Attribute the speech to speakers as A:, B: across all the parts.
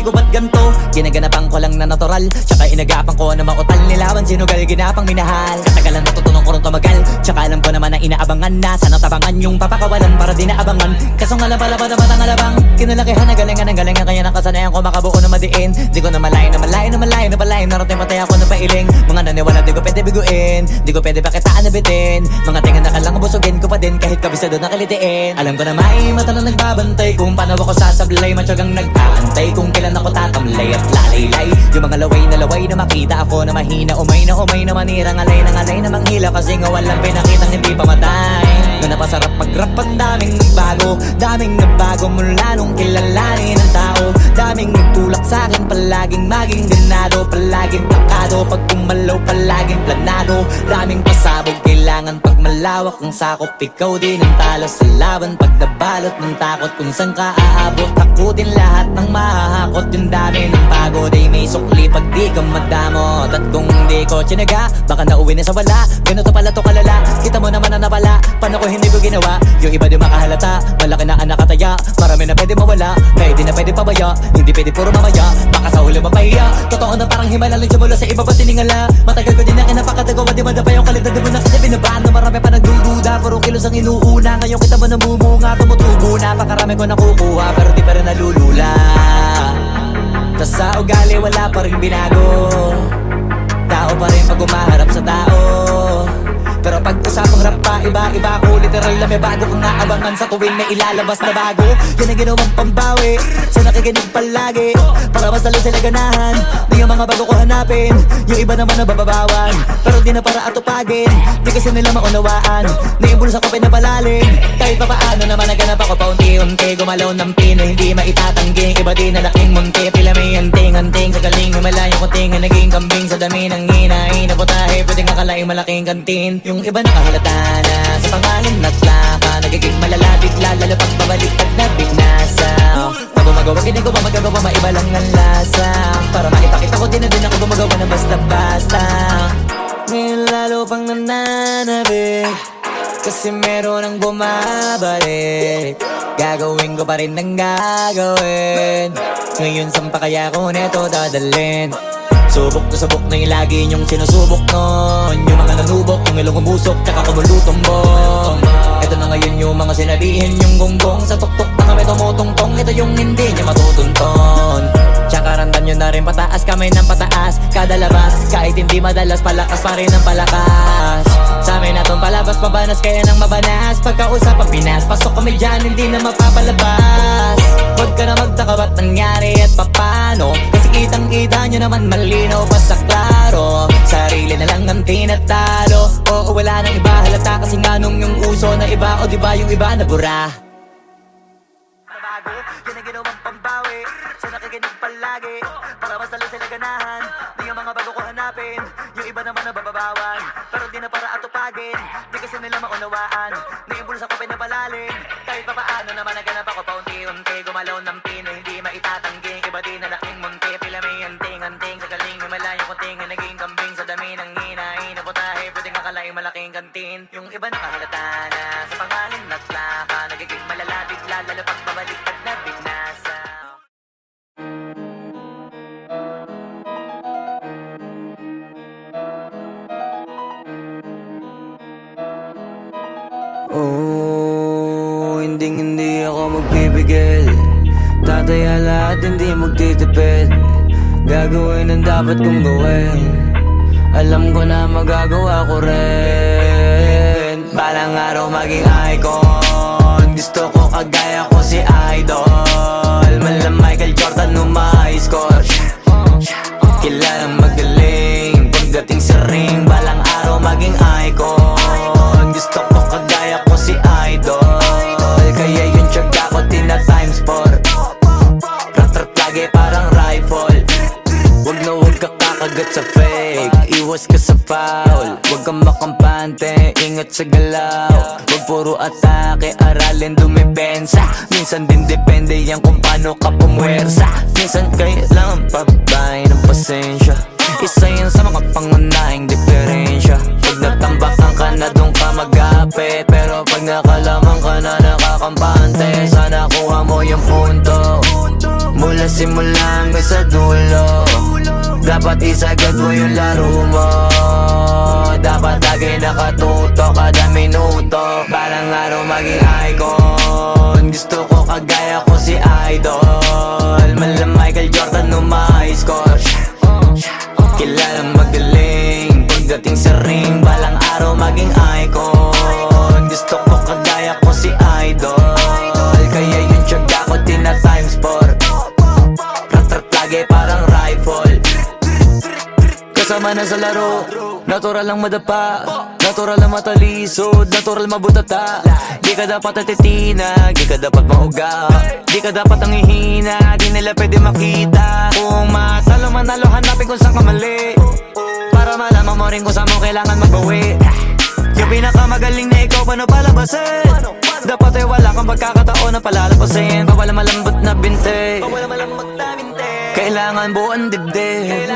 A: ko ba't ganto? Ginaganapan ko lang na natural, tsaka inagapan ko na mautal. Nilawan sinugal, ginapang minahal. Katagalan natutunan ko rin tumagal, tsaka alam ko naman na inaabangan na. Sana tabangan yung papakawalan para di naabangan. Kaso nga lang pala ba naman ang alabang kinalakihan na galingan ng galingan. Kaya nakasanayan ko makabuo na madiin. Di ko na malayo na malayo na malayo na malayo. Narating patay ako na pailing. Mga naniwala di ko pwede biguin, di ko pwede pakitaan na bitin. Mga tinga na kalang busugin ko pa din kahit kabisado na kalitiin. Alam ko na may mata na nagbabantay kung paano ako sasablay. Matyagang nag-aantay kung kailan ako tatamlay at lalaylay. Yung mga laway na makita ako na mahina. Umay na manirang alay na manghila. Kasi nga walang pinakitang hindi pamatay. Na napasarap mag-rap ang daming nagbago mula nung kilalanin ng tao. Daming nagtulak sa'kin, palaging maging ganado. Palaging plakado, pag kumalaw palaging planado. Daming pasabog, kailangan pag malawak ang sakop. Ikaw din ang talo sa laban, pag nabalot ng takot. Kung saan ka aabot, ako din lahat ng mahahakot. Yung dami ng pagod ay may sukli pag di ka madamot. At kung hindi ko tsinaga, baka nauwi na sa wala. Ganito pala to kalala, kita mo naman na napala. Paano ko hindi ko ginawa, yung iba di makahalata. Malaki na ang nakataya, marami na pwede mawala. Kaya di na pwede pabaya, hindi pwede puro mamaya. Baka sa huli mapahiya, totoo na parang himala lang mula sa iba ba tiningala. Matagal ko din na kinapakatagawa, di madapa yung kalidad. Di mo na kita binabano, marami pa nagdududa. Puro kilos ang inuuna, ngayon kita mo namumunga. Tumutubo na, pakarami ko nakukuha, pero di pa rin nalulula. Tas sa ugali wala pa rin binago, tao pa rin pag umaharap sa tao. Pero pag usapang rap pa, iba-iba ko. Literal na may bago kong naabangan sa tuwing may ilalabas na bago. Yan ang ginawang pambawi sa nakikinig palagi, para mas lalo sila ganahan. Di yung mga bago ko hanapin, yung iba naman nababawan. Pero di na para atupagin, di kasi nila maunawaan. Naimbulsa ko pinapalalim, kahit pa paano naman naganap ako paunti-unti. Gumalaw ng Pinoy, hindi maitatanggi. Iba di na laking munti, pila may anting-anting. Sa galing himalayong kunting, naging kambing sa dami ng hinahin. Naputahe, pwedeng akalaing malaking kantin. Yung iba nakahalata na sa pangalan at laka. Nagiging malala bigla, lalo pag babalik at nabinasa. Pag gumagawa, ginagawa, magagawa, maiba lang ang lasa. Para maipakita ko din na din ako gumagawa na basta-basta. Ngayon lalo pang nananabik, kasi meron ang bumabalik. Gagawin ko pa rin ang gagawin. Ngayon saan pa kaya ko neto dadalhin? Subok to subok na yung lagi niyong sinusubok nun. Yung mga nanubok, yung ilong umusok, tsaka kumulutumbong. Ito na ngayon yung mga sinabihin yung gonggong. Sa tuktok na kami tumutungtong, ito yung hindi niya matutunton. Tsaka randam nyo na rin pataas, kamay ng pataas. Kada labas, kahit hindi madalas, palakas pa rin ang palakas. Sa amin natong palabas, pabanas, kaya nang mabanas. Pagkausap ang Pinas, pasok kami dyan, hindi na mapapalabas. Huwag ka na magtaka ba't nangyari at papano, kasi kitang-kita nyo naman malinaw pa sa klaro. Sarili na lang ang tinatalo, oo wala nang iba halata. Kasi nga nung yung uso na iba, o diba yung iba na bura. Nabago, yan ang ginawang pambawi sa nakikinig palagi, para mas lalo sila ganahan. Di yung mga bago ko hanapin, yung iba naman nababawan. Pero di na para atupagin, di kasi nila maunawaan. Naimbulsa ko pinapalalim, kahit pa paano naman naganap ako paunti-unti. Gumalaw ng Pinoy, hindi maitatanggi. Iba di na laking munti, pila may anting-anting. Sa galing himalayong kunting, naging kambing sa dami ng hinahin. Naputahe, pwedeng akalaing malaking kantin. Yung iba nakahalata na sa pangalan at laka. Nagiging malala bigla, lalo pag babalik pag nabinasa.
B: Oh, hindi ako magpipigil. Tataya lahat, hindi magtitipid. Gagawin ang dapat kong gawin. Alam ko na magagawa ko rin. Balang araw maging icon. Gusto ko kagaya ko si Idol. Mala Michael Jordan nung ma-high score. Kilalang magaling pagdating sa ring. Balang araw maging icon. Gusto ko kagaya ko si Idol. Kaya yung tiyaga ko tina-times 4. Rat-rat lagi parang rifle. Wag na wag ka kakagat sa fake, iwas ka sa foul. Wag kang makampante, ingat sa galaw. Wag puro atake, aralin dumipensa. Minsan din depende yan kung paano ka pumwersa. Minsan kailangan pabay ng pasensya. Isa yan sa mga pangunahing diferensya. Pag natambakan ka na doon ka magapit, pero pag nakalamang ka na nakakampante, sana kuha mo yung punto. Mula sa simula hanggang sa dulo. Dapat isagad mo yung laro mo. Dapat lagi nakatuto kada minuto. Balang araw maging icon. Gusto ko kagaya ko si Idol. Mala Michael Jordan no high score. Kilalang magaling pagdating sa ring. Balang araw maging icon. Gusto ko kagaya ko si Idol. Kaya yung tiyaga ko tina times 4. Rat-rat lagi parang rifle. Kasama na sa laro, natural lang madapa, natural lang matalisod, natural mabutata. Di ka dapat atitinag, di ka dapat mauga, di ka dapat ang ihina, di nila pwede makita. Kung matalo manalo, hanapin kung saan ka mali, para malaman mo rin kung saan mo kailangan magbawi. Yung pinakamagaling na ikaw, paano palabasin? Dapat ay wala kang pagkakataon na palalapasin. Bawal malambot na binte, kailangan buuan dibdib,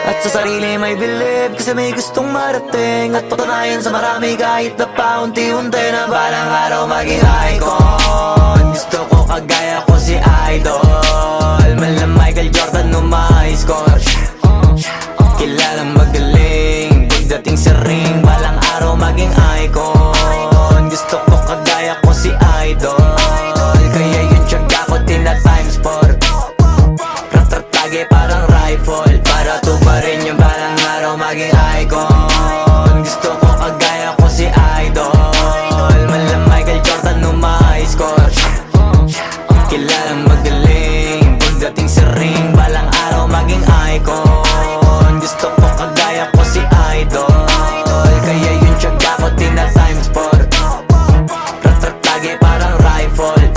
B: at sa sarili may believe. Kasi may gustong marating at patunayan sa marami. Kahit na paunti-unti na balang araw maging icon. Gusto ko kagaya ko si Idol. Mala Michael Jordan no high score. Kilalang magaling pagdating sa ring. Balang araw maging icon. Gusto ko kagaya ko si Idol. Kaya yung tiyaga ko tina times 4. Rat-rat lagi parang rifle. Para tuparin yung balang araw maging icon. Gusto ko kagaya ko si Idol. Mala Michael Jordan no high score. Kilalang magaling pagdating sa ring. Balang araw maging icon. Gusto ko kagaya ko si Idol. Kaya yung tiyaga ko tina times 4. Rat-rat lagi parang rifle.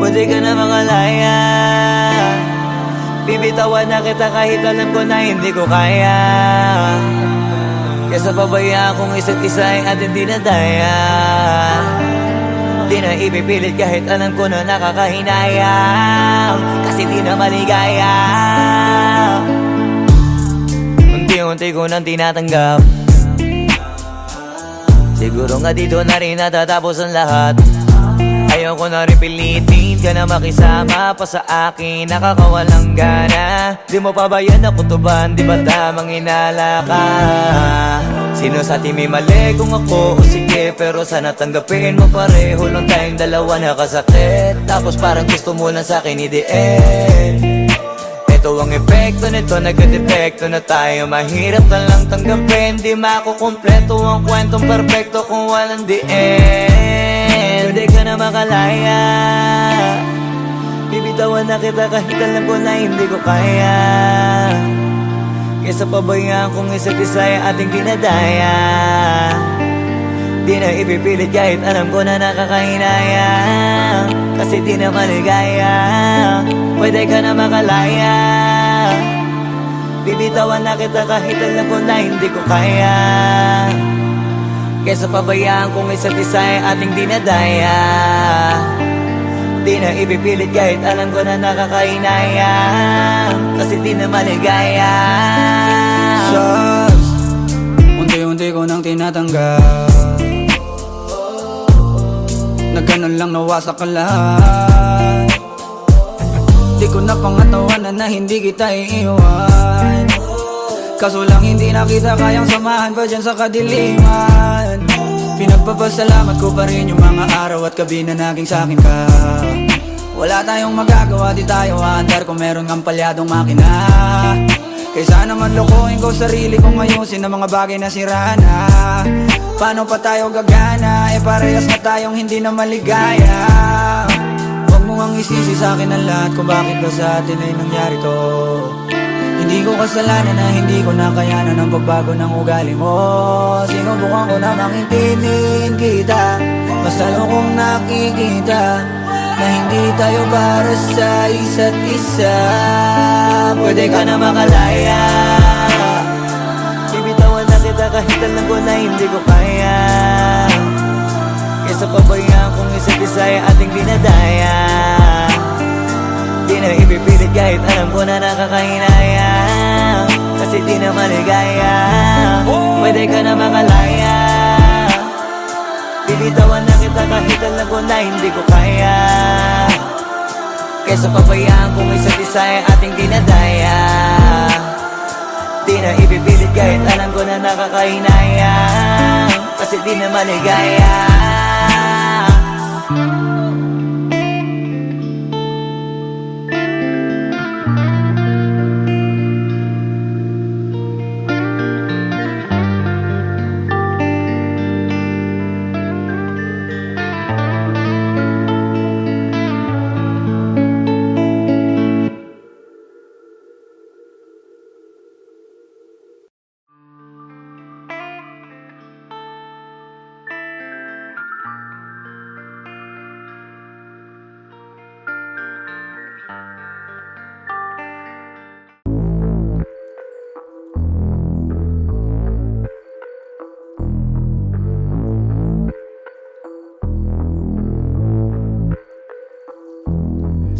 B: Pwede ka na mangalaya, bibitawan na kita kahit alam ko na hindi ko kaya. Kesa pabayaan kung isa't isa ay ating dinadaya. Di na ipipilit kahit alam ko na nakakahinayang, kasi di na maligaya. Unti-unti ko nang tinatanggap. Siguro nga dito na rin natatapos ang lahat. Ayoko na rin pilitin ka na makisama pa sa akin, nakakawalang gana. Di mo pa ba yan nakutuban, di ba tamang inala ka? Sino sa atin may mali kung ako o sige, pero sana tanggapin mo pareho lang tayong dalawa nakasakit. Tapos parang gusto mo lang sa'kin i-end. Ito ang epekto nito, nagka-depekto na tayo. Mahirap na lang tanggapin, di makukumpleto ang kwentong perfecto kung walang the end. Pwede ka na makalaya, bibitawan na kita kahit alam ko na hindi ko kaya. Kesa pabayaan kung isa't isa ay ating dinadaya. Di na ipipilit kahit alam ko na nakakahinaya, kasi di na maligaya. Pwede ka na makalaya, bibitawan na kita kahit alam ko na hindi ko kaya. Kesa pabayaan kung isa't isa ay ating dinadaya. Di na ipipilit kahit alam ko na nakakahinaya, kasi di na maligaya.
C: Shots, unti-unti ko nang tinatanggap. Nagganon lang nawasak ka lahat. Di ko na pangatawanan na hindi kita iiwan. Kaso lang hindi na kita kayang samahan pa dyan sa kadiliman. Pinagpapasalamat ko pa rin yung mga araw at gabi na naging sa'kin ka. Wala tayong magagawa, di tayo aandar kung meron kang palyadong makina. Kaysa naman lokohin ko sarili kong ayusin ang mga bagay na sira na. Paano pa tayo gagana, parehas na tayong hindi na maligaya. Huwag mo ngang isisi sa'kin ang lahat kung bakit ba sa atin ay nangyari to. Hindi ko kasalanan na hindi ko nakayanan ang pagbago ng ugali mo. Sinubukan ko na mangintindihin kita, Mas lalo kong nakikita na hindi tayo para sa isa't isa. Pwede ka na makalaya, bibitawan na kita kahit alam ko na hindi ko kaya. Kesa pabayaan kung isa't isa ay ating dinadaya. Di na ipipilit kahit alam ko na nakakahinayang, kasi di na maligaya. Pwede ka na makalaya, bibitawan na kita kahit alam ko na hindi ko kaya. Kesa pabayaan kung isa't isa ay ating dinadaya. Di na ipipilit kahit alam ko na nakakahinayang, kasi di na maligaya.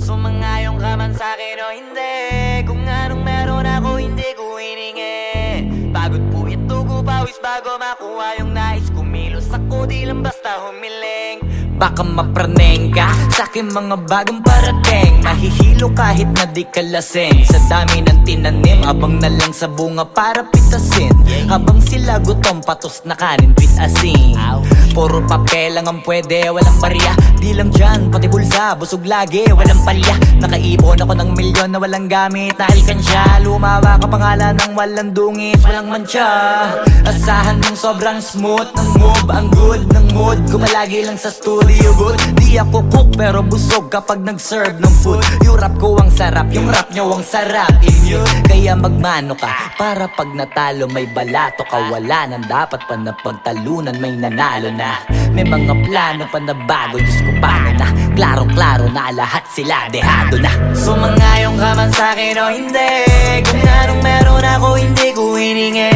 C: Sumangayong ka man sa'kin o hindi, kung anong meron ako hindi ko hiningi. Pagod po ito ko pawis bago makuha yung nais. Kumilos ako di lang basta humiling. Baka mapraneng ka sa'kin mga bagong parating. Mahihilo kahit na di ka lasing. Sa dami ng tinanim, abang na lang sa bunga para pitasin. Habang sila gutom patos na kanin pitasin. Puro papel lang ang pwede, walang barya. Di lang dyan, pati bulsa, busog lagi, walang palya. Nakaipon ako ng milyon na walang gamit na alkansya. Lumawa ka pangalan ng walang dungis, walang mancha. Asahan mong sobrang smooth ng move, ang good ng mood. Kumalagi lang sa studio booth. Di ako cook pero busog kapag nag-serve ng food. Yung rap ko ang sarap, yung rap nyo ang sarap. Immune, kaya magmano ka para pag natalo may balato ka. Wala nang dapat pa na pagtalunan, may nanalo na. May mga plano pa na bago, Diyos ko paano na. Klaro-klaro na lahat sila dehado na. Sumangayong ka man sa'kin o hindi, kung anong meron ako hindi ko hiningi.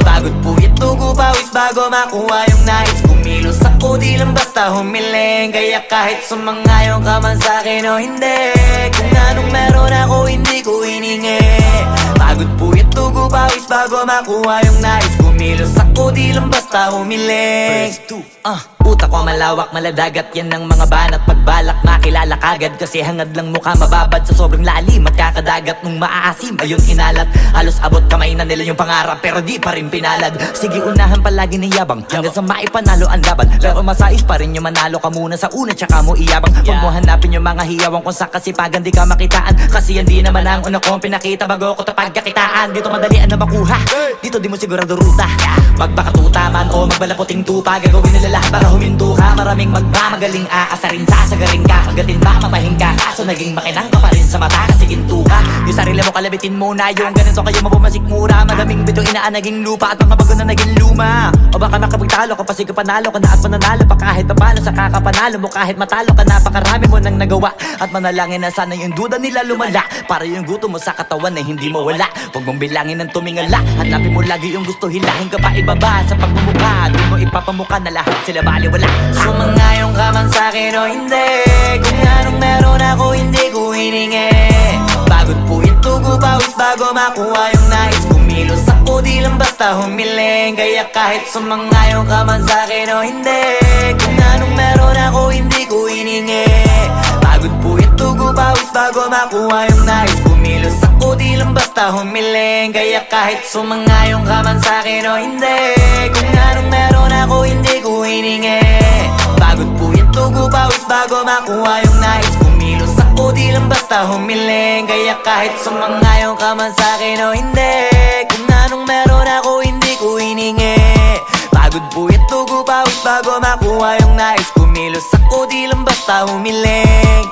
C: Pagod po ito ko pawis bago makuha yung nais. Kumilos ako di lang basta humiling. Kaya kahit sumangayong ka man sa'kin o hindi, kung anong meron ako hindi ko hiningi. Pagod po ito ko pawis bago makuha yung nais. Kumilos ako di lang basta humiling. Utak ko malawak, maladagat yan ng mga banat. Pagbalak makilala kagad, kasi hangad lang mukha mababad sa sobrang lalim. Magkakadagat nung maaasim, ayun inalat. Halos abot kamay na nila yung pangarap, pero di pa rin pinalad. Sige unahan palagi ng yabang, hanggang sa maipanalo ang laban. Pero masais pa rin yung manalo ka muna sa una, tsaka mo iyabang. Huwag mo hanapin yung mga hiyawang kung sa kasipagan di ka makitaan. Kasi yan di naman ang una kong pinakita bago ko tapagkakitaan. Dito madalian na makuha, dito di mo sigurado ruta. Magbakatuta man o magbalaputing tupa, gagawin nila lahat para huminto ka. Maraming magmamagaling aasarin, sasagaring ka. Kagatin ba mamahing ka, kaso naging makinang ka pa rin sa mata kasi ginto ka. Yung sarili mo kalabitin muna, yung ganito kayo mabumasik mura. Madaming bito inaan naging lupa at mga bago na naging luma. O baka makapagtalo ka pa, sige panalo ka na at mananalo pa kahit papalo. Sa kakapanalo mo kahit matalo ka, napakarami mo nang nagawa. At manalangin na sana yung duda nila lumala, para yung gutom mo sa katawan na hindi mawala. Huwag mong bilangin ng tumingala, hanapin mo lagi yung gusto, hilahin ka pa ibaba. Sa pagmumukha, doon mo ipapamuka na lahat sila baliwala. Sumangayong ka man sa'kin o hindi, kung anong meron ako hindi ko hiningi. Pagod po ito ko pawis bago makuha yung nais. Kumilos ako di lang basta humiling. Kaya kahit sumangayong ka man sa'kin o hindi, kung anong meron ako hindi ko hiningi. Pagod po ito ko pawis bago makuha yung nais. Kumilos ako di lang basta humiling. Kaya kahit sumangayong ka man sa'kin o hindi, kung anong meron ako hindi ko hiningi. Pagod po ito ko pawis bago makuha yung nais. Kumilos ako di lang basta humiling. Kaya kahit sumangayong ka man sa'kin o hindi, kung anong meron ako hindi ko hiningi. Pagod po ito ko pawis bago makuha yung nais. Kumilos ako di lang basta humiling.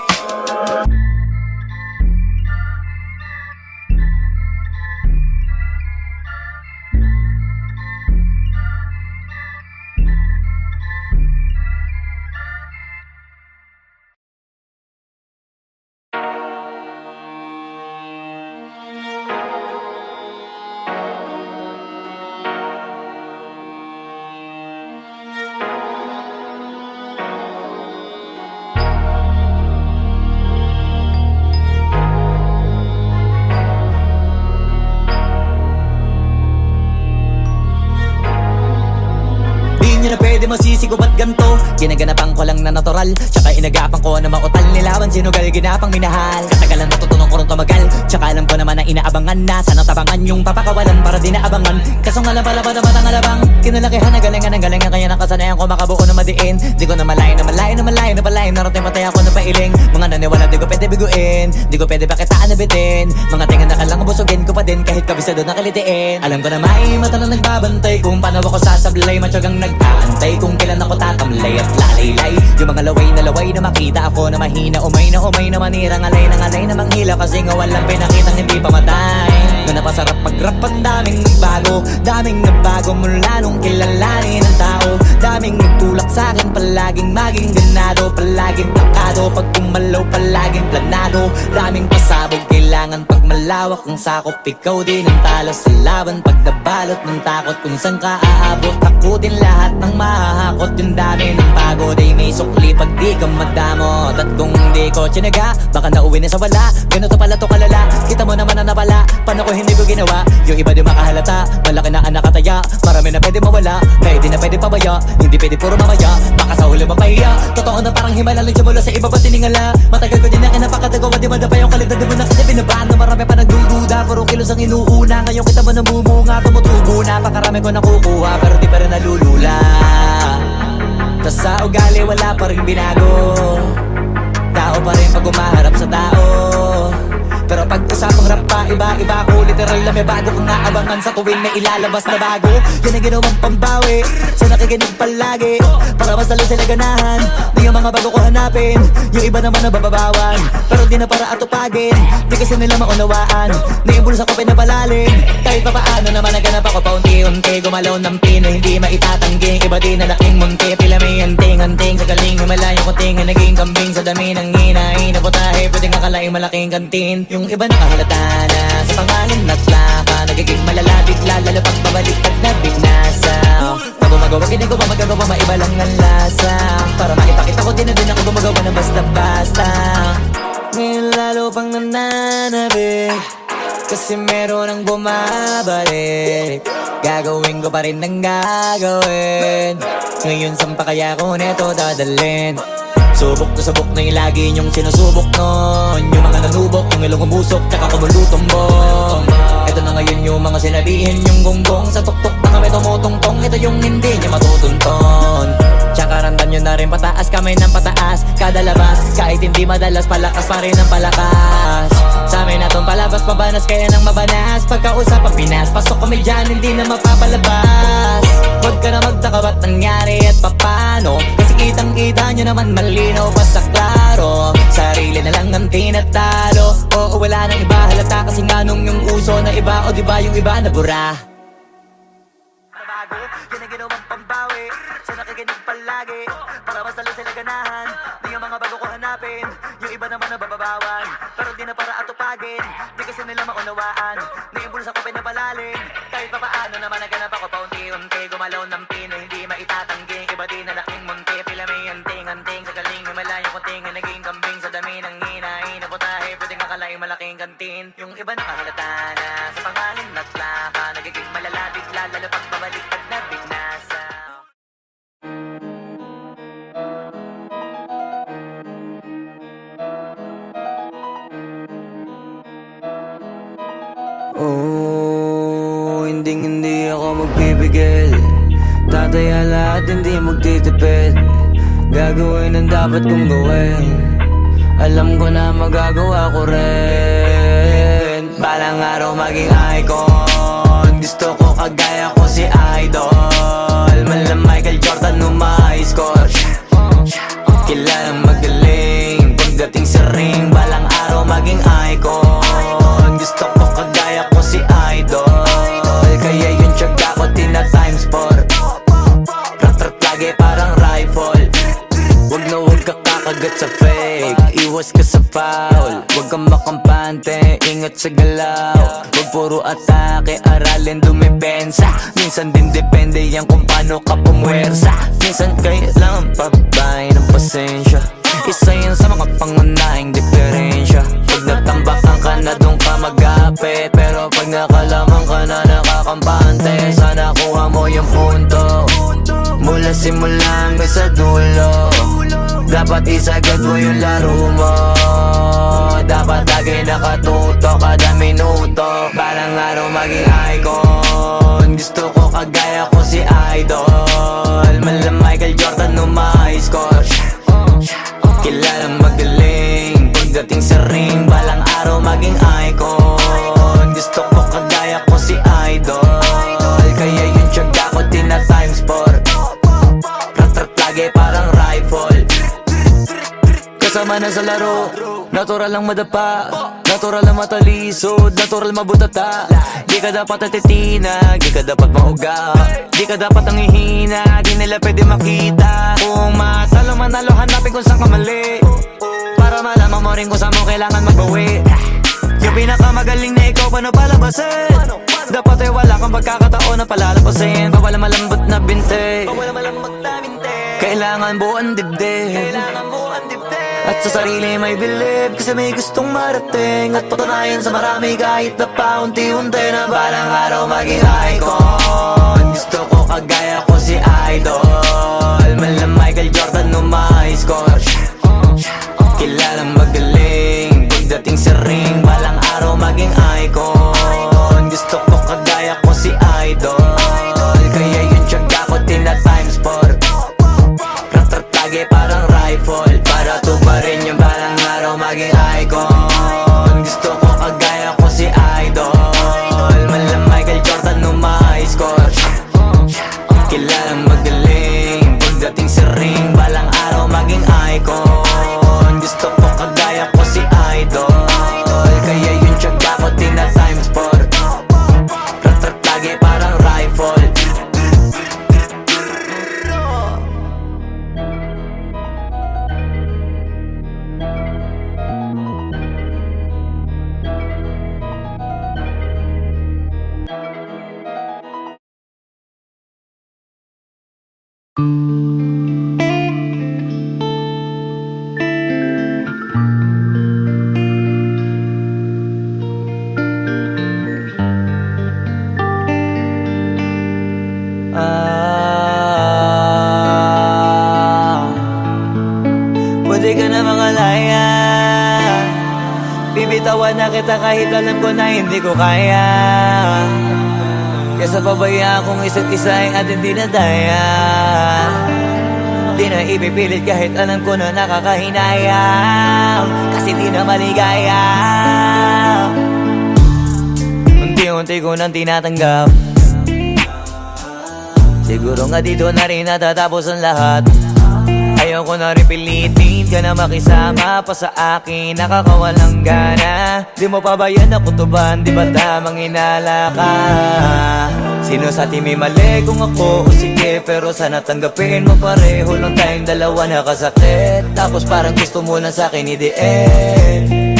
A: isip ko ba't ganto? Ginaganapan ko lang na natural, tsaka inagapan ko na mautal. Nilawan sinugal, ginapang minahal. Katagalan natutunan ko rin tumagal, tsaka alam ko naman na inaabangan na. Sana tabangan yung papakawalan para di naabangan. Kaso nga lang pala ba naman ang alabang kinalakihan na galingan ng galingan, kaya nakasanayan ko makabuo na madiin. Di ko na malayo na malayo na malayo na palayo. Narating matay ako na pailing. Mga naniwala di ko pwede biguin, di ko pwede pakitaan na bitin. Mga tingan na kalang busugin ko pa din kahit kabisado na kalitiin. Alam ko na may mata na nagbabantay kung paano ako sasablay. Matyagang nag-aantay kung kailan ako tatamlay at lalaylay. Yung mga laway na makita ako na mahina, umay na manira. Ngalay na manghila kasi nga walang pinakitang hindi pamatay. Na napasarap pag-rap ang daming nagbago mula nung kilalanin ang tao. Daming nagtulak sa'kin, palaging maging ganado, palaging takado. Pag kumalaw, palaging planado. Daming pasabog, kailangan pag malawak ang sakop. Ikaw din ang talo sa laban, pag nabalot ng takot. Kung saan ka aabot, ako din lahat ng mahahakot. Yung dami ng pagod ay may sukli pag di ka madamot. At kung di ko tsinaga, baka nauwi na sa wala. Ganito pala to kalala, kita mo naman na napala. Paano ko hindi ko ginawa, yung iba di makahalata. Malaki na anak kataya, marami na pwede mawala. Kaya di na pwede pabaya, hindi pwede puro mamaya. Baka sa huli mapahiya, totoo na parang himala lang siya mula sa iba ba tiningala. Matagal ko din na kinapakatagawa, di madapa yung kalidad. Di mo na kita binabaan na marami pa nagdududa. Puro kilos ang inuuna, ngayon kita mo namumunga. Tumutubo na, pakarami ko nakukuha, pero di pa rin nalulula. Tas sa ugali wala pa rin binago, tao pa rin pag umaharap sa tao. Pero pag usapang rap pa, iba-iba ko. Literal na may bago kong naabangan sa tuwing may ilalabas na bago. Yan ang ginawang pambawi sa nakikinig palagi, para mas lalo sila ganahan. Di yung mga bago ko hanapin, yung iba naman nababawan. Pero di na para atupagin, di kasi nila maunawaan. Naibulsa ko pinapalalim, kahit pa paano naman naganap ako paunti-unti. Gumalaw ng pino, hindi maitatangging. Iba di na laking munti, pila may anting-anting. Sa galing himalayo ko tinga, naging kambing sa dami ng hinahin. Naputahe, pwedeng akalaing malaking kantin. Yung iba nakahalata na sa pangalan at laka, nagiging malala bigla, lalo pag pabaliktad na binasa. Pag gumagawa, ginagawa, magagawa, maiba lang ang lasa. Para maipakita ko din na din ako gumagawa ng basta-basta. Ngayon lalo pang nananabik, kasi meron ang bumabalik. Gagawin ko pa rin ang gagawin. Ngayon saan pa kaya ko neto dadalhin? Subok na yung lagi niyong sinusubok nun. Yung mga nanubok, yung ilong umusok, tsaka kumulutumbong. Ito na ngayon yung mga sinabihin yung gonggong. Sa tuktok na kami tumutungtong, ito yung hindi niya matutunton. Tsaka ramdam nyo na rin pataas, kamay ng pataas. Kada labas, kahit hindi madalas, palakas pa rin ang palakas. Sa amin na tong palabas, pabanas kaya nang mabanas. Pagkausap ang Pinas, pasok kami dyan, hindi na mapapalabas. Huwag ka na magtaka ba't nangyari at papano, kasi kitang-kita nyo naman malinaw pa sa klaro. Sarili na lang ang tinatalo, oo wala nang iba halata. Kasi nga nung yung uso na iba, o diba yung iba na bura. Nabago, yan ang ginawang pambawi sa nakikinig palagi, para mas lalo sila ganahan. Di yung mga bago ko hanapin, yung iba naman nababawan. Pero di na para atupagin, di kasi nila maunawaan. Naimbulsa ko pinapalalim, kahit pa paano naman naganap ako paunti-unti. Gumalaw ng pino, hindi maitatangging. Iba di na laking munti, pila may anting-anting. Sa galing malayo ko tinga, naging kambing sa dami ng hinahin. Naputahe, pwedeng akalaing malaking kantin. Yung iba nakahalata na sa pangalan at laka, nagiging malala bigla, lalo pag babaliktad na binasa.
B: Oh, hindi ako magpipigil. Tataya lahat, hindi magtitipid. Gagawin ang dapat kong gawin. Alam ko na magagawa ko rin. Balang araw maging icon. Gusto ko kagaya ko si Idol. Mala Michael Jordan nung ma-high score. Kilalang magaling pagdating sa ring. Balang araw maging icon. Gusto ko kagaya ko si Idol. Kaya yung tiyaga ko tina times 4. Rat-rat lagi parang rifle. Wag na wag ka kakagat sa fake, iwas ka sa foul. Wag kang makampante, ingat sa galaw. Wag puro atake, aralin dumipensa. Minsan din depende yan kung paano ka pumwersa. Minsan kailangan pabay ng pasensya. Isa yan sa mga pangunahing diferensya. Pag natambakan ka na doon ka magapit, pero pag nakalaman ka na nakakampante, sana kuha mo yung punto. Mula mula simula hanggang sa dulo. Dapat isagad mo yung laro mo. Dapat lagi nakatuto kada minuto. Balang araw maging icon. Gusto ko kagaya ko si Idol. Mala Michael Jordan no my score. Kilalang magaling pagdating sa ring. Balang araw maging icon. Gusto ko kagaya ko si Idol. Kaya yung tiyaga ko tina times 4. Rat-rat lagi parang rifle. Kasama na sa laro, natural lang madapa, natural lang matalisod, natural mabutata. Di ka dapat natitinag, di ka dapat mauga, di ka dapat ang ihina, di nila pwede makita. Kung matalo manalo, hanapin kung saan ka mali, para malaman mo rin kung saan mo kailangan magbawi. Yung pinakamagaling na ikaw, paano palabasin? Dapat ay wala kang pagkakataon na palalapasin. Bawala malambot na binte, kailangan buuan dibdib. At sa sarili may believe, kasi may gustong marating. At patunayan sa marami kahit na paunti-unti na balang araw maging icon. Gusto ko kagaya ko si Idol. Mala Michael Jordan no my score. Kilalang magaling pagdating sa ring. Balang araw maging icon. Gusto ko kagaya ko si Idol. Kaya yung tiyaga ko tina times 4. Rat-rat lagi parang rifle. Para tuparin yung balang araw maging icon. Gusto ko kagaya ko si Idol. Mala Michael Jordan no my score. Kilalang magaling pagdating sa ring. Balang araw maging icon. Gusto ko kagaya ko si Idol. Kaya yung tiyaga ko tina times 4. Rat-rat lagi parang rifle.
C: Pwede ka na mangalaya, bibitawan na kita kahit alam ko na hindi ko kaya. Kesa pabaya akong isa't isa ay ating dinadaya. Di na ipipilit kahit alam ko na nakakahinayang, kasi di na maligaya. Unti-unti ko nang tinatanggap, siguro nga dito na rin natatapos ang lahat. Ayoko na rin pilitin ka na makisama pa sa akin, nakakawalang gana. Di mo pa ba yan nakutuban, di ba tamang inala ka? Sino sa atin may mali, kung ako o sige, pero sana tanggapin mo pareho lang tayong dalawa nakasakit. Tapos parang gusto mo lang sa akin i-end.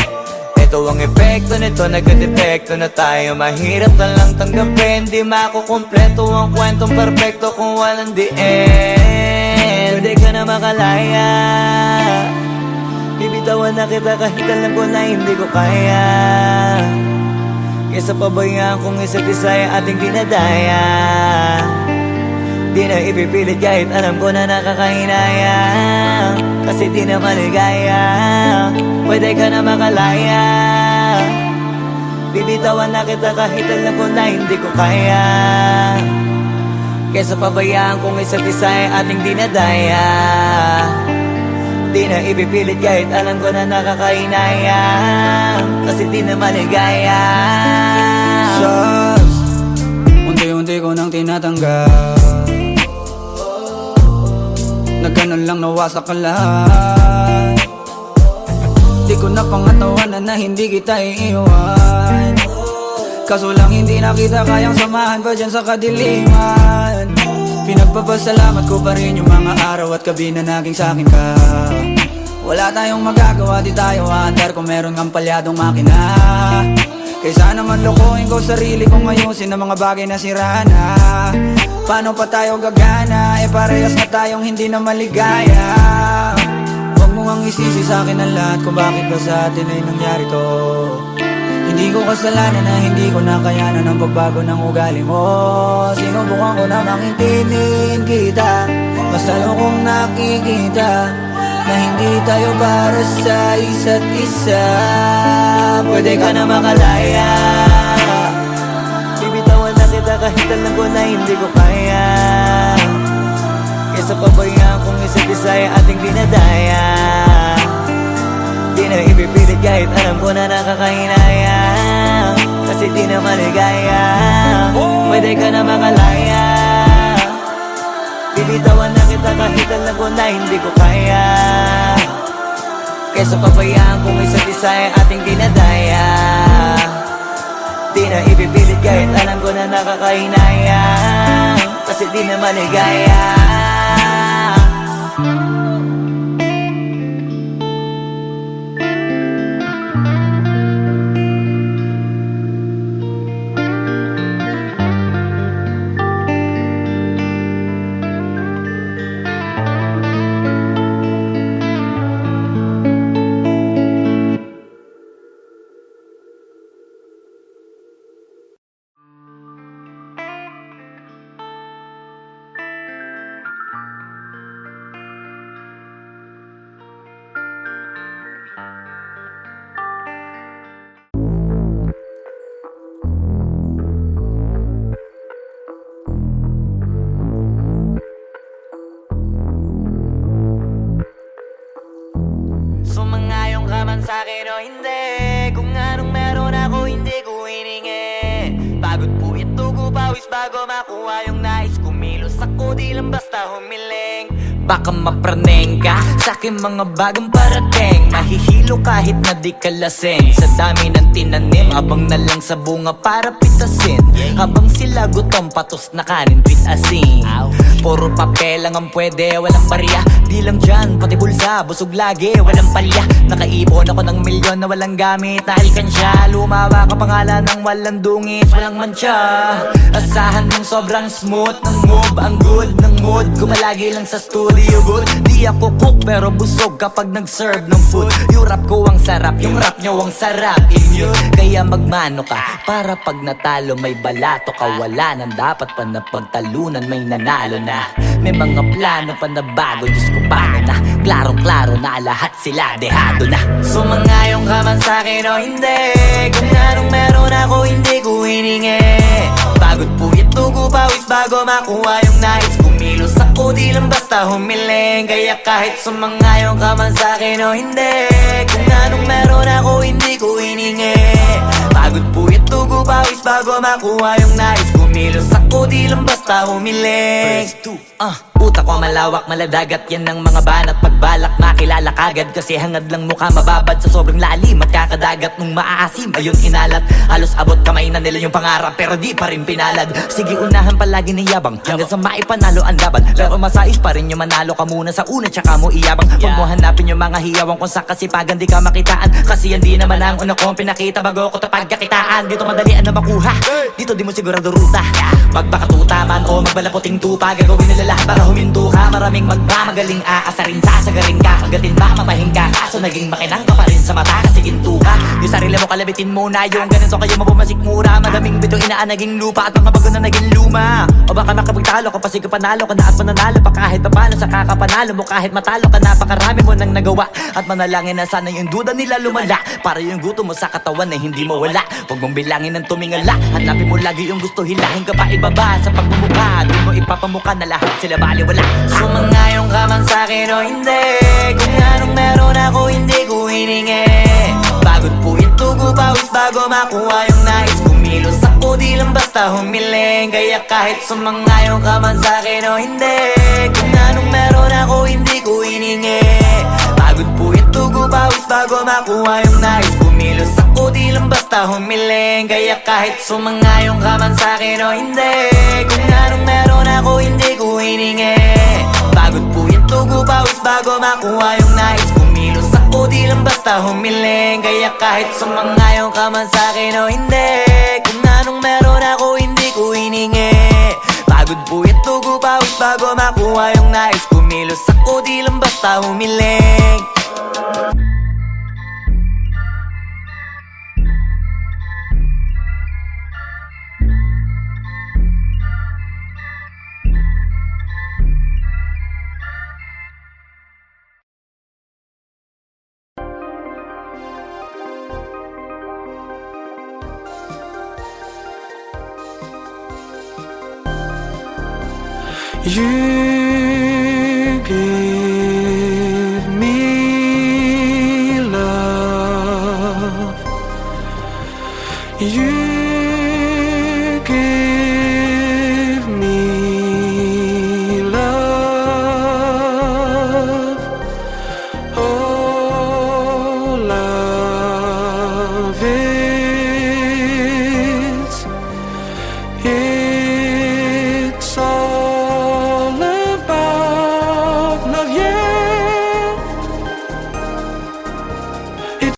C: Ito ang epekto nito, nagka-depekto na tayo. Mahirap na lang tanggapin, di makukumpleto ang kwentong perfecto kung walang the end. Pwede ka na makalaya, bibitawan na kita kahit alam ko na hindi ko kaya. Kesa pabayaan kong isa't isa ay ating dinadaya. Di na ipipilit kahit alam ko na nakakahinaya, kasi di na maligaya. Pwede ka na makalaya, bibitawan na kita kahit alam ko na hindi ko kaya. Kesa pabayaan kong isa't isa ay ating dinadaya. Di na ipipilit kahit alam ko na nakakahinaya, kasi di na maligaya. Just unti-unti ko nang tinatanggap, na ganun lang nawasak ka lahat. Di ko na pangatawanan na hindi kita iiwan, kaso lang hindi na kita kayang samahan pa dyan sa kadiliman. Pinagpapasalamat ko pa rin yung mga araw at gabi na naging sa'kin ka. Wala tayong magagawa, di tayo aandar kung meron kang palyadong makina. Kaysa naman lokohin ko sarili kong ayusin ang mga bagay na sira na. Paano pa tayo gagana, parehas na tayong hindi na maligaya. Huwag mo ang isisi sa'kin ang lahat kung bakit ba sa atin ay nangyari to. Hindi ko kasalanan na hindi ko nakayanan ang pagbago ng ugali mo. Sinubukan ko na mangintindihin kita, Mas lalo kong nakikita na hindi tayo para sa isa't isa. Pwede ka na makalaya, bibitawan na kita kahit alam ko na hindi ko kaya. Kesa pabayaan kung isa't isa ay ating dinadaya. Di na ipipilit kahit alam ko na nakakahinayang, kasi di na maligaya. Pwede ka na makalaya, bibitawan na kita kahit alam ko na hindi ko kaya. Kesa pabayaan kung isa't isa ay ating dinadaya. Di na ipipilit kahit alam ko na nakakahinayang, kasi di na maligaya. Sumangayong ka man sa'kin o hindi, kung anong meron ako hindi ko hiningi. Pagod po ito ko pawis bago makuha yung nais. Kumilos ako di lang basta humiling. Baka mapraneng ka sa'kin mga bagong parating. Mahihilo kahit na di ka lasing. Sa dami ng tinanim, abang na lang sa bunga para pitasin. Habang sila gutom, patos na kanin, pitasin. Puro papel lang ang pwede, walang barya. Di lang dyan, pati bulsa, busog lagi, walang palya. Nakaipon ako ng milyon na walang gamit na alkansya. Lumawa ka pangalan ng walang dungis, walang mancha. Asahan mong sobrang smooth ng move, ang good ng mood. Kumalagi lang sa studio booth. Di ako cook pero busog kapag nag-serve ng food. Yung rap ko ang sarap, yung rap nyo ang sarap. Inyo, kaya magmano ka para pag natalo may balato ka. Wala nang dapat pa na pagtalunan, may nanalo na. May mga plano pa na bago, Diyos ko paano na. Klarong-klaro na lahat sila dehado na. Sumangayong ka man sa'kin o hindi, kung anong meron ako hindi ko hiningi. Pagod po ito ko pawis bago makuha yung nais. Kumilos ako di lang basta humiling. Kaya kahit sumangayong ka man sa'kin o hindi, kung anong meron ako hindi ko hiningi. Pagod po ito ko pawis bago makuha yung nais. Kumilos ako di lang basta humiling. Utak ko malawak, maladagat yan ng mga banat. Pagbalak makilala kagad kasi hangad lang mukha mababad sa sobrang lalim at kakadagat nung maaasim. Ayun inalat, halos abot kamay na nila yung pangarap pero di pa rin pinalad. Sige unahan palagi ng yabang hanggang sa maipanalo ang laban. Pero masais pa rin yung manalo ka muna sa una tsaka mo iyabang. Huwag mo hanapin yung mga hiyawang kung sa kasipagan di ka makitaan. Kasi yan di naman ang una kong pinakita bago ko tapagkakitaan. Dito madalian na makuha, dito di mo sigurado ruta. Magbakatuta man o magbalaputing tupa, gagawin nila lahat para huminto ka. Maraming magmamagaling aasarin, sasagarin ka, kagatin ba mapahing ka. Kaso naging makinang ka pa rin sa mata kasi ginto ka. Yung sarili mo kalabitin muna yung ganun so kayo mabumasik mura. Madaming bito inaan naging lupa at mga bago na naging luma. O baka makapagtalo ka pa sige panalo ka na at mananalo pa kahit papano sa kakapanalo mo. Kahit matalo ka napakarami mo nang nagawa at manalangin na sana yung duda nila lumala para yung gutom mo sa katawan na hindi mawala. Huwag mong bilangin ng tumingala, hanapin mo lagi yung gusto, hilahin ka pa ibaba sa pagmumukha. Di mo ipapamukha na lahat sila baliwala. Sumangayong ka man sa'kin o hindi, kung anong meron ako hindi ko hiningi. Pagod po ito ko pawis bago makuha yung nais. Kumilos ako di lang basta humiling. Kaya kahit sumangayong ka man sa'kin o hindi, kung anong meron ako hindi ko hiningi. Pagod po ito ko pawis bago makuha yung nais. Kumilos ako di lang basta humiling. Kaya kahit sumangayong ka man sa'kin o hindi, kung anong meron ako hindi ko hiningi. Pagod po ito ko pawis bago makuha yung nais. Kumilos ako di lang basta humiling. Kaya kahit sumangayong ka man sa'kin o hindi, kung anong meron ako hindi ko hiningi. Pagod po ito ko pawis bago makuha yung nais. Kumilos ako di lang basta humiling.
D: You give me love. You give me love. Oh, love is. It's all about love, yeah. It's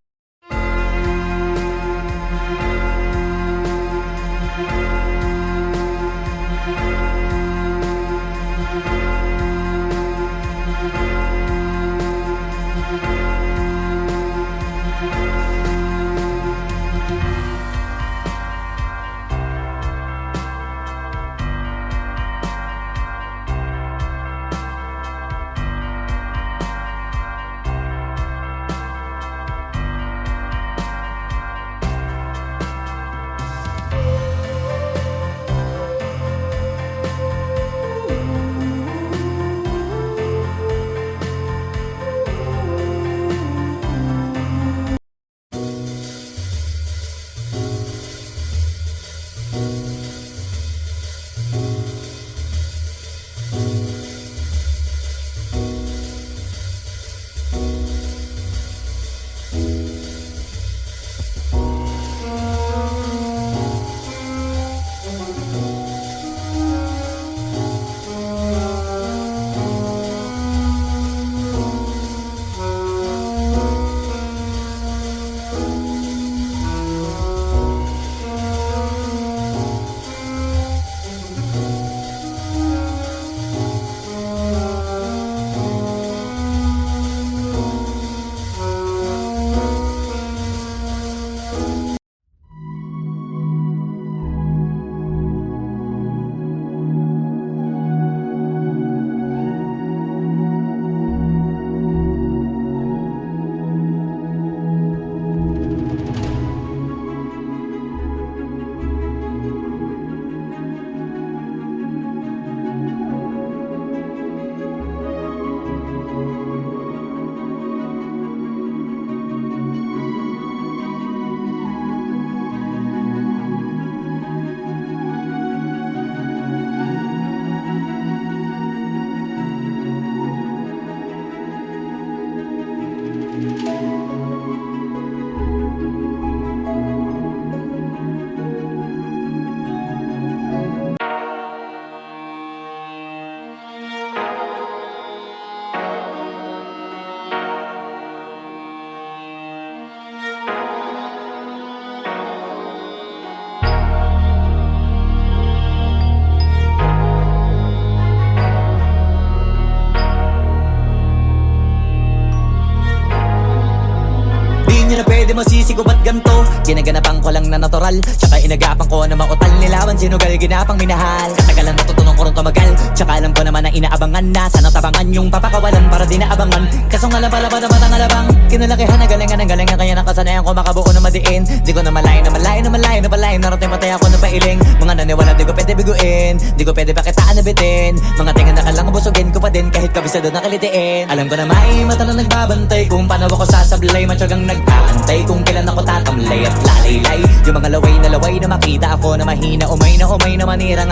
A: Di nyo na pwede masisigo ba't ganto? Ginaganapan ko lang na natural, tsaka inagapan ko na mautal nilawan, sinugal ginapang minahal. Katagalan natutunan ko rin tumagal, tsaka alam ko naman na inaabangan na sana tabangan yung papakawalan para di naabangan. Kasong alam pala ba naman ang alabang kinalakihan na galingan ng galingan, kaya nakasanayan ko makabuo na madiin. Di ko na malayo na malayo na malayo na palayo, narating patay ako na pailing. Mga naniwala di ko pwede biguin, di ko pwede pakitaan na bitin. Mga tinga na kalang busugin ko pa din kahit kabisado na kalitiin. Alam ko na may mata na nagbabantay kung paano ako sasablay, matyagang nag-aantay kung kailan ako tatamlay at lalaylay. Yung mga laway na makita ako na mahina umay na manirang